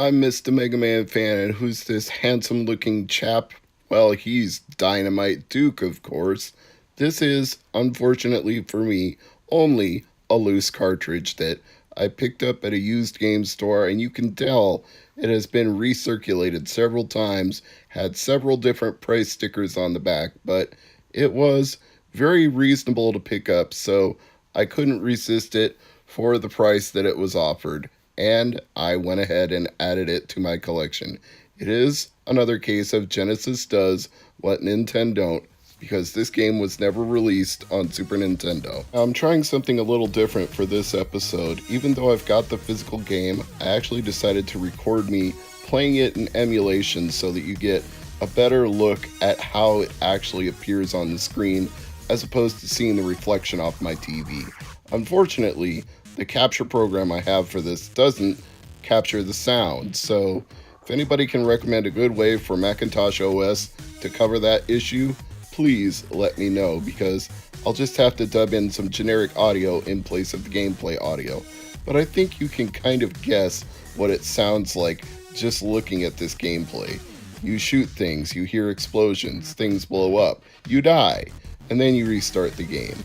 I'm Mr. MegaManFan, and who's this handsome looking chap? Well, he's Dynamite Duke, of course. This is, unfortunately for me, only a loose cartridge that I picked up at a used game store, and you can tell it has been recirculated several times, had several different price stickers on the back, but it was very reasonable to pick up, so I couldn't resist it for the price that it was offered, and I went ahead and added it to my collection. It is another case of Genesis does what Nintendo don't, because this game was never released on Super Nintendo. I'm trying something a little different for this episode. Even though I've got the physical game, I actually decided to record me playing it in emulation so that you get a better look at how it actually appears on the screen as opposed to seeing the reflection off my TV. Unfortunately, the capture program I have for this doesn't capture the sound, so if anybody can recommend a good way for Macintosh OS to cover that issue, please let me know, because I'll just have to dub in some generic audio in place of the gameplay audio. But I think you can kind of guess what it sounds like just looking at this gameplay. You shoot things, you hear explosions, things blow up, you die, and then you restart the game.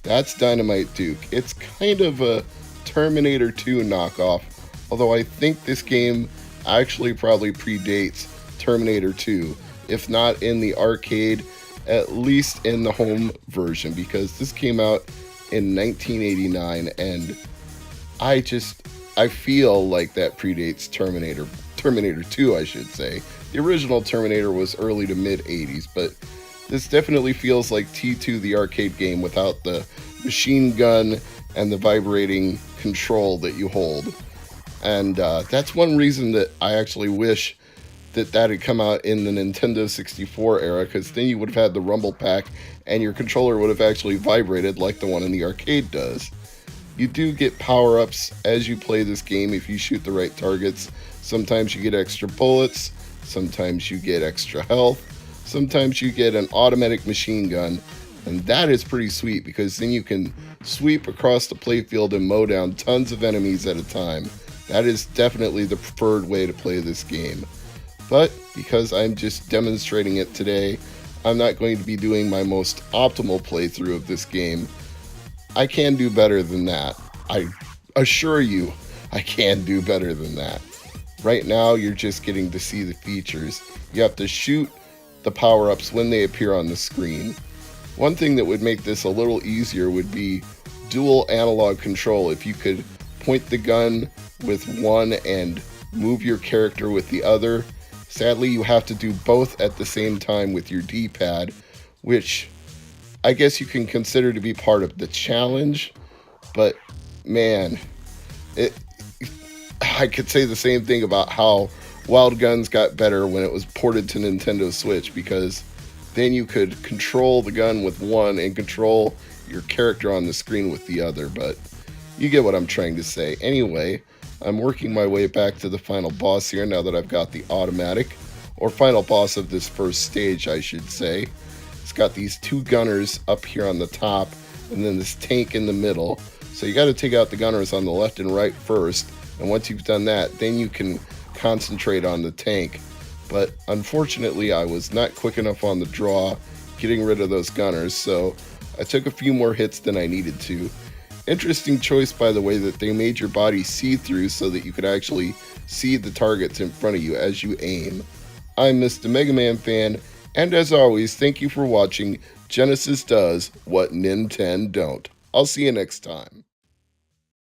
That's Dynamite Duke. It's kind of a Terminator 2 knockoff, although I think this game actually probably predates Terminator 2, if not in the arcade, at least in the home version, because this came out in 1989, and I feel like that predates Terminator 2, I should say. The original Terminator was early to mid 80s, but this definitely feels like T2, the arcade game, without the machine gun and the vibrating control that you hold. And that's one reason that I actually wish that had come out in the Nintendo 64 era, because then you would have had the rumble pack and your controller would have actually vibrated like the one in the arcade does. You do get power-ups as you play this game if you shoot the right targets. Sometimes you get extra bullets, sometimes you get extra health, sometimes you get an automatic machine gun, and that is pretty sweet because then you can sweep across the playfield and mow down tons of enemies at a time. That is definitely the preferred way to play this game. But because I'm just demonstrating it today, I'm not going to be doing my most optimal playthrough of this game. I can do better than that. I assure you, I can do better than that. Right now, you're just getting to see the features. You have to shoot the power-ups when they appear on the screen. One thing that would make this a little easier would be dual analog control. If you could point the gun with one and move your character with the other. Sadly, you have to do both at the same time with your D-pad, which I guess you can consider to be part of the challenge, but man, I could say the same thing about how Wild Guns got better when it was ported to Nintendo Switch, because then you could control the gun with one and control your character on the screen with the other, but you get what I'm trying to say. Anyway, I'm working my way back to the final boss here now that I've got the automatic, or final boss of this first stage, I should say. It's got these two gunners up here on the top, and then this tank in the middle. So you got to take out the gunners on the left and right first, and once you've done that, then you can concentrate on the tank. But unfortunately, I was not quick enough on the draw getting rid of those gunners, so I took a few more hits than I needed to. Interesting choice, by the way, that they made your body see-through so that you could actually see the targets in front of you as you aim. I'm Mr. MegaManFan, and as always, thank you for watching Genesis Does What Nintendo Don't. I'll see you next time.